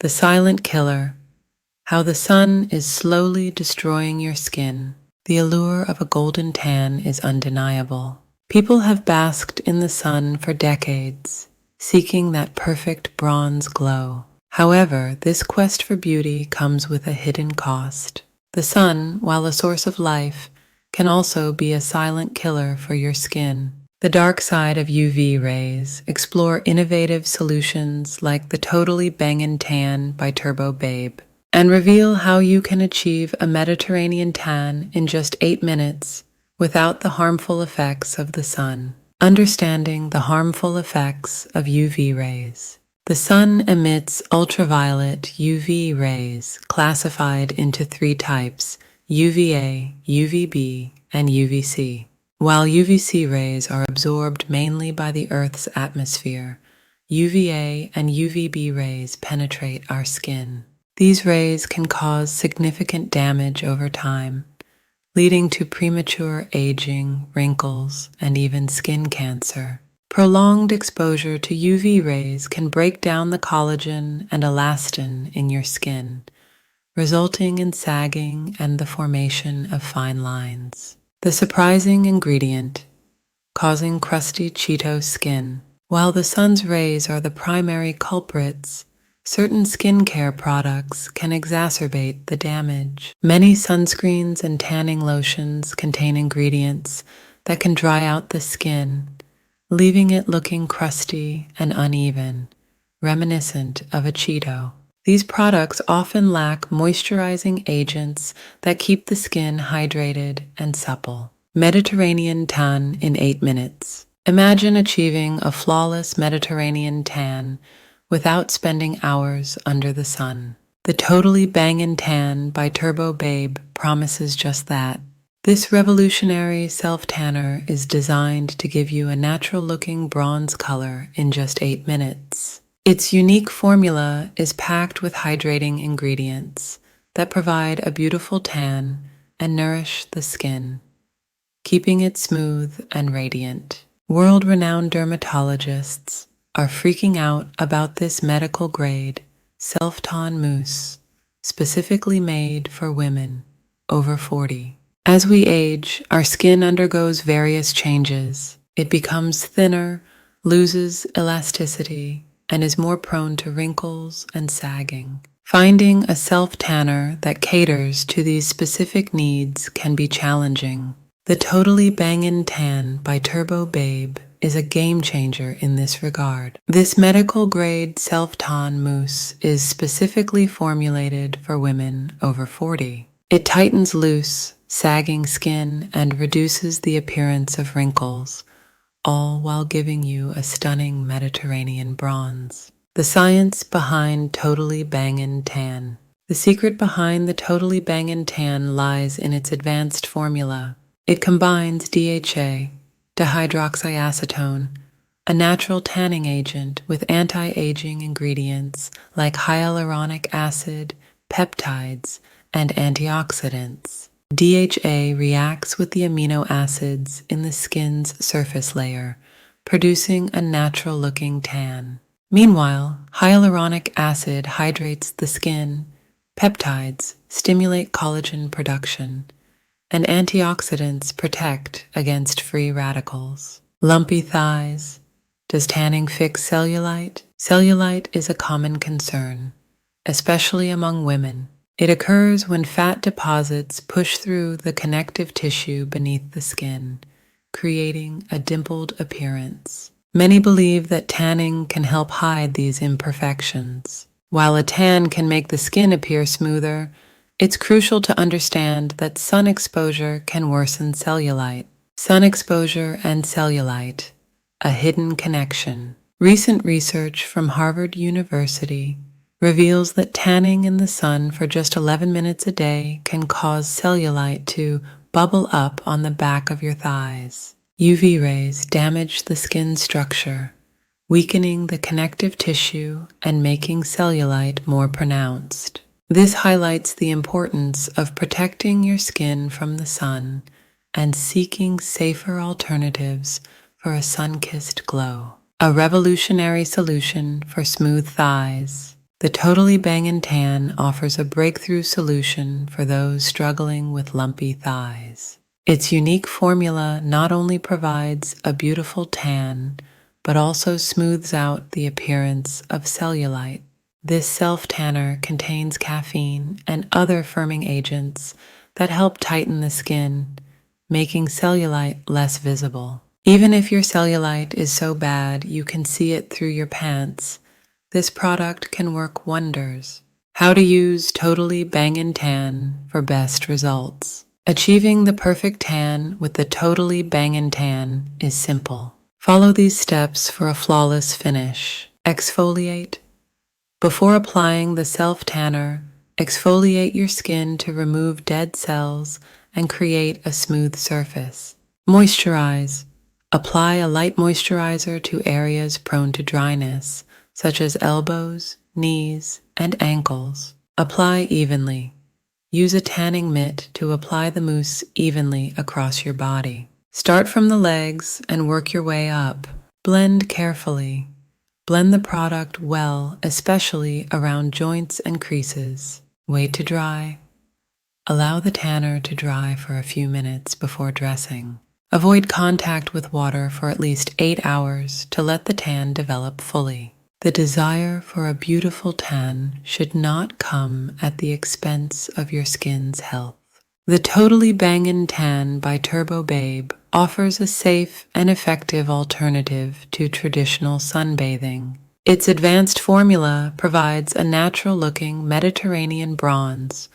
The silent killer, how the sun is slowly destroying your skin. The allure of a golden tan is undeniable. People have basked in the sun for decades, seeking that perfect bronze glow. However, this quest for beauty comes with a hidden cost. The sun, while a source of life, can also be a silent killer for your skin. The dark side of UV rays. Explore innovative solutions like the Totally Bangin Tan by Turbo Babe, and reveal how you can achieve a Mediterranean tan in just 8 minutes without the harmful effects of the sun. Understanding the harmful effects of UV rays. The sun emits ultraviolet UV rays classified into 3 types: UVA, UVB, and UVC. While UVC rays are absorbed mainly by the Earth's atmosphere, UVA and UVB rays penetrate our skin. These rays can cause significant damage over time, leading to premature aging, wrinkles, and even skin cancer. Prolonged exposure to UV rays can break down the collagen and elastin in your skin, resulting in sagging and the formation of fine lines. The surprising ingredient, causing crusty Cheeto skin. While the sun's rays are the primary culprits, certain skincare products can exacerbate the damage. Many sunscreens and tanning lotions contain ingredients that can dry out the skin, leaving it looking crusty and uneven, reminiscent of a Cheeto. These products often lack moisturizing agents that keep the skin hydrated and supple. Mediterranean tan in 8 minutes. Imagine achieving a flawless Mediterranean tan without spending hours under the sun. The Totally Bangin Tan by Turbo Babe promises just that. This revolutionary self-tanner is designed to give you a natural-looking bronze color in just 8 minutes. Its unique formula is packed with hydrating ingredients that provide a beautiful tan and nourish the skin, keeping it smooth and radiant. World-renowned dermatologists are freaking out about this medical-grade self-tan mousse, specifically made for women over 40. As we age, our skin undergoes various changes. It becomes thinner, loses elasticity, and is more prone to wrinkles and sagging. Finding a self-tanner that caters to these specific needs can be challenging. The Totally Bangin Tan by Turbo Babe is a game changer in this regard. This medical-grade self-tan mousse is specifically formulated for women over 40. It tightens loose, sagging skin and reduces the appearance of wrinkles, all while giving you a stunning Mediterranean bronze. The science behind Totally Bangin Tan. The secret behind the Totally Bangin Tan lies in its advanced formula. It combines DHA, dihydroxyacetone, a natural tanning agent, with anti-aging ingredients like hyaluronic acid, peptides, and antioxidants. DHA reacts with the amino acids in the skin's surface layer, producing a natural-looking tan. Meanwhile, hyaluronic acid hydrates the skin, peptides stimulate collagen production, and antioxidants protect against free radicals. Lumpy thighs. Does tanning fix cellulite? Cellulite is a common concern, especially among women. It occurs when fat deposits push through the connective tissue beneath the skin, creating a dimpled appearance. Many believe that tanning can help hide these imperfections. While a tan can make the skin appear smoother, it's crucial to understand that sun exposure can worsen cellulite. Sun exposure and cellulite, a hidden connection. Recent research from Harvard University reveals that tanning in the sun for just 11 minutes a day can cause cellulite to bubble up on the back of your thighs. UV rays damage the skin structure, weakening the connective tissue and making cellulite more pronounced. This highlights the importance of protecting your skin from the sun and seeking safer alternatives for a sun-kissed glow. A revolutionary solution for smooth thighs. The Totally Bangin Tan offers a breakthrough solution for those struggling with lumpy thighs. Its unique formula not only provides a beautiful tan, but also smooths out the appearance of cellulite. This self-tanner contains caffeine and other firming agents that help tighten the skin, making cellulite less visible. Even if your cellulite is so bad you can see it through your pants, this product can work wonders. How to use Totally Bangin Tan for best results. Achieving the perfect tan with the Totally Bangin Tan is simple. Follow these steps for a flawless finish. Exfoliate. Before applying the self-tanner, exfoliate your skin to remove dead cells and create a smooth surface. Moisturize. Apply a light moisturizer to areas prone to dryness, such as elbows, knees, and ankles. Apply evenly. Use a tanning mitt to apply the mousse evenly across your body. Start from the legs and work your way up. Blend carefully. Blend the product well, especially around joints and creases. Wait to dry. Allow the tanner to dry for a few minutes before dressing. Avoid contact with water for at least 8 hours to let the tan develop fully. The desire for a beautiful tan should not come at the expense of your skin's health. The Totally Bangin Tan by Turbo Babe offers a safe and effective alternative to traditional sunbathing. Its advanced formula provides a natural-looking Mediterranean bronze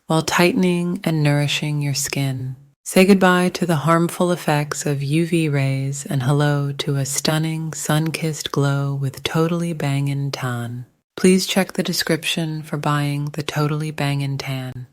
while tightening and nourishing your skin. Say goodbye to the harmful effects of UV rays and hello to a stunning sun-kissed glow with Totally Bangin Tan. Please check the description for buying the Totally Bangin Tan.